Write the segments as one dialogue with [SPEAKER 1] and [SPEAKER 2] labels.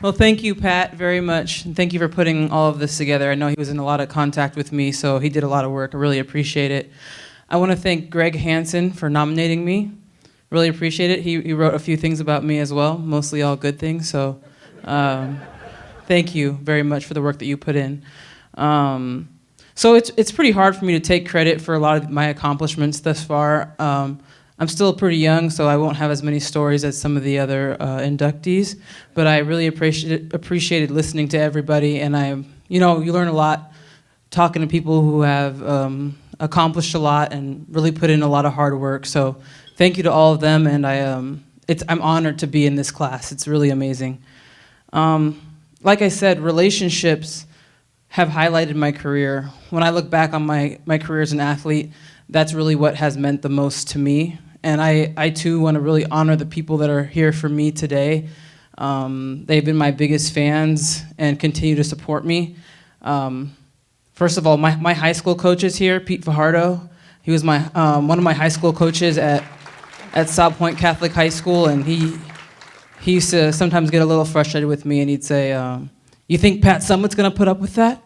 [SPEAKER 1] Well, thank you, Pat, very much. And thank you for putting all of this together. I know he was in a lot of contact with me, so he did a lot of work. I really appreciate it. I want to thank Greg Hansen for nominating me. Really appreciate it. He wrote a few things about me as well, mostly all good things. So thank you very much for the work that you put in. So it's pretty hard for me to take credit for a lot of my accomplishments thus far. I'm still pretty young, so I won't have as many stories as some of the other inductees, but I really appreciated listening to everybody, and you learn a lot talking to people who have accomplished a lot and really put in a lot of hard work. So thank you to all of them, and I'm honored to be in this class. It's really amazing. Like I said, relationships have highlighted my career. When I look back on my career as an athlete, that's really what has meant the most to me. And I too want to really honor the people that are here for me today. They've been my biggest fans and continue to support me. First of all, my high school coach is here, Pete Fajardo. He was one of my high school coaches at South Point Catholic High School, and he used to sometimes get a little frustrated with me, and he'd say, "You think Pat Summitt's gonna put up with that?"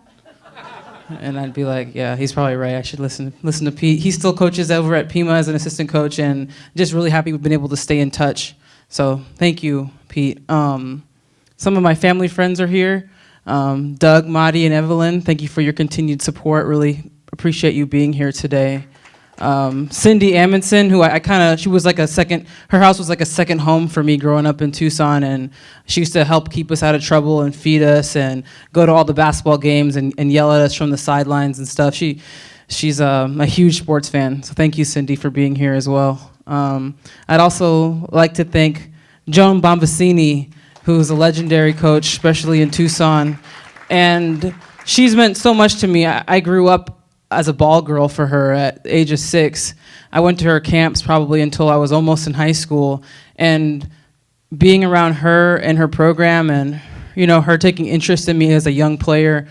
[SPEAKER 1] And I'd be like, yeah, he's probably right. I should listen to Pete. He still coaches over at Pima as an assistant coach, and just really happy we've been able to stay in touch. So thank you, Pete. Some of my family friends are here. Doug, Madi, and Evelyn, thank you for your continued support. Really appreciate you being here today. Cindy Amundsen, who she was like her house was like a second home for me growing up in Tucson, and she used to help keep us out of trouble and feed us and go to all the basketball games and yell at us from the sidelines and stuff. She's a huge sports fan, so thank you, Cindy, for being here as well. I'd also like to thank Joan Bombacini, who's a legendary coach, especially in Tucson, and she's meant so much to me. I grew up as a ball girl for her at the age of 6. I went to her camps probably until I was almost in high school, and being around her and her program and her taking interest in me as a young player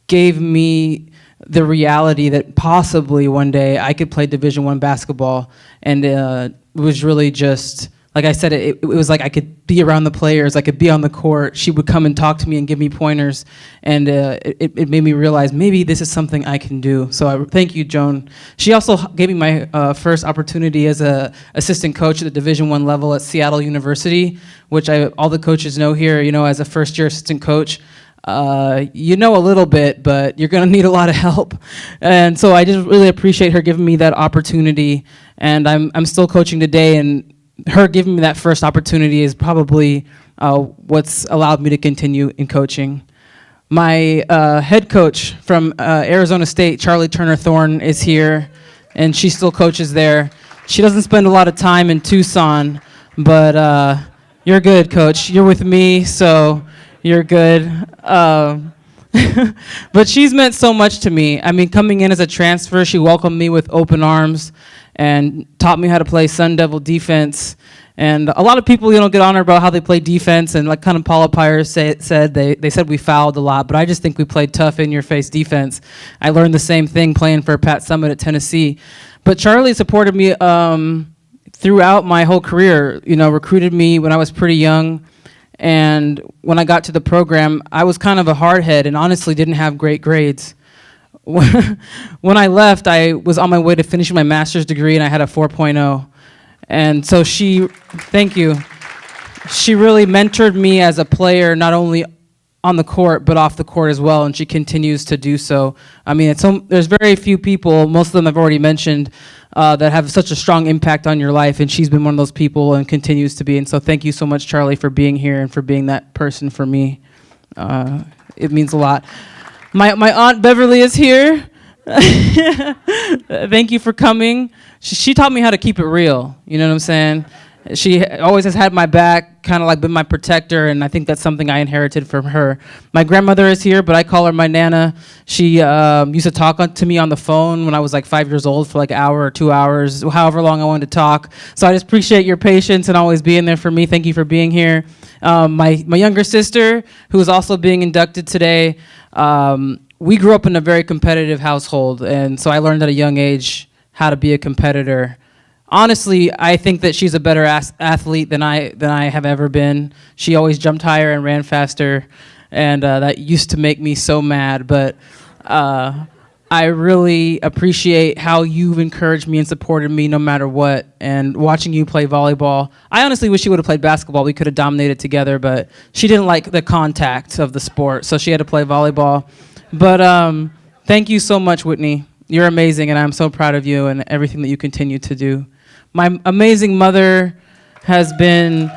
[SPEAKER 1] gave me the reality that possibly one day I could play Division I basketball, and it was really just, like I said, it was like I could be around the players, I could be on the court. She would come and talk to me and give me pointers, and it made me realize maybe this is something I can do. So I thank you, Joan. She also gave me my first opportunity as a assistant coach at the Division I level at Seattle University, which all the coaches know here, as a first-year assistant coach. You know a little bit, but you're going to need a lot of help. And so I just really appreciate her giving me that opportunity, and I'm still coaching today, and her giving me that first opportunity is probably what's allowed me to continue in coaching. My head coach from Arizona State, Charlie Turner Thorne, is here, and she still coaches there. She doesn't spend a lot of time in Tucson, but you're good, Coach. You're with me, so you're good. But she's meant so much to me. I mean, coming in as a transfer, she welcomed me with open arms and taught me how to play Sun Devil defense. And a lot of people, get honored about how they play defense, and like kind of Paula Pyers said, they said we fouled a lot, but I just think we played tough, in-your-face defense. I learned the same thing playing for Pat Summitt at Tennessee. But Charlie supported me throughout my whole career, recruited me when I was pretty young. And when I got to the program, I was kind of a hardhead and honestly didn't have great grades. When I left, I was on my way to finishing my master's degree, and I had a 4.0. And so thank you. She really mentored me as a player, not only on the court, but off the court as well, and she continues to do so. I mean, there's very few people, most of them I've already mentioned, that have such a strong impact on your life, and she's been one of those people and continues to be. And so thank you so much, Charlie, for being here and for being that person for me. It means a lot. My Aunt Beverly is here. Thank you for coming. She taught me how to keep it real. You know what I'm saying? She always has had my back, kind of like been my protector, and I think that's something I inherited from her. My grandmother is here, but I call her my Nana. She used to talk to me on the phone when I was like 5 years old for like an hour or 2 hours, however long I wanted to talk. So I just appreciate your patience and always being there for me. Thank you for being here. My younger sister, who is also being inducted today, we grew up in a very competitive household, and so I learned at a young age how to be a competitor honestly, I think that she's a better athlete than I have ever been. She always jumped higher and ran faster, and that used to make me so mad. But I really appreciate how you've encouraged me and supported me no matter what. And watching you play volleyball, I honestly wish you would have played basketball. We could have dominated together, but she didn't like the contact of the sport, so she had to play volleyball. But thank you so much, Whitney. You're amazing, and I'm so proud of you and everything that you continue to do. My amazing mother has been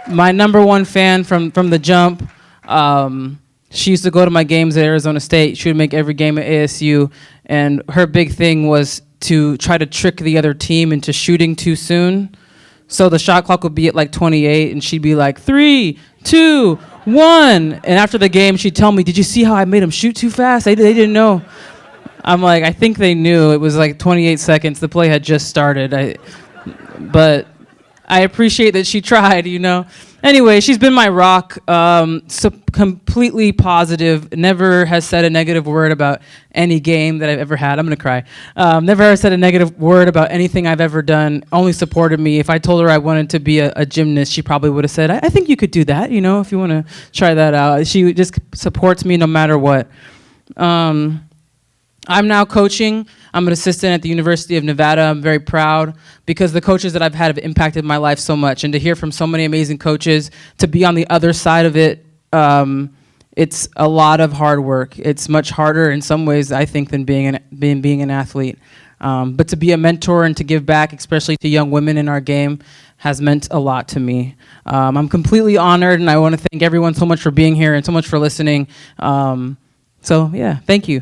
[SPEAKER 1] my #1 fan from the jump. She used to go to my games at Arizona State. She would make every game at ASU, and her big thing was to try to trick the other team into shooting too soon. So the shot clock would be at like 28, and she'd be like, 3, 2, 1. And after the game, she'd tell me, did you see how I made them shoot too fast? They didn't know. I'm like, I think they knew. It was like 28 seconds. The play had just started. But I appreciate that she tried, you know. Anyway, she's been my rock, so completely positive, never has said a negative word about any game that I've ever had. I'm going to cry. Never has said a negative word about anything I've ever done, only supported me. If I told her I wanted to be a gymnast, she probably would have said, I think you could do that, you know, if you want to try that out. She just supports me no matter what. I'm now coaching. I'm an assistant at the University of Nevada. I'm very proud because the coaches that I've had have impacted my life so much. And to hear from so many amazing coaches, to be on the other side of it, it's a lot of hard work. It's much harder in some ways, I think, than being an athlete. But to be a mentor and to give back, especially to young women in our game, has meant a lot to me. I'm completely honored, and I want to thank everyone so much for being here and so much for listening. So yeah, thank you.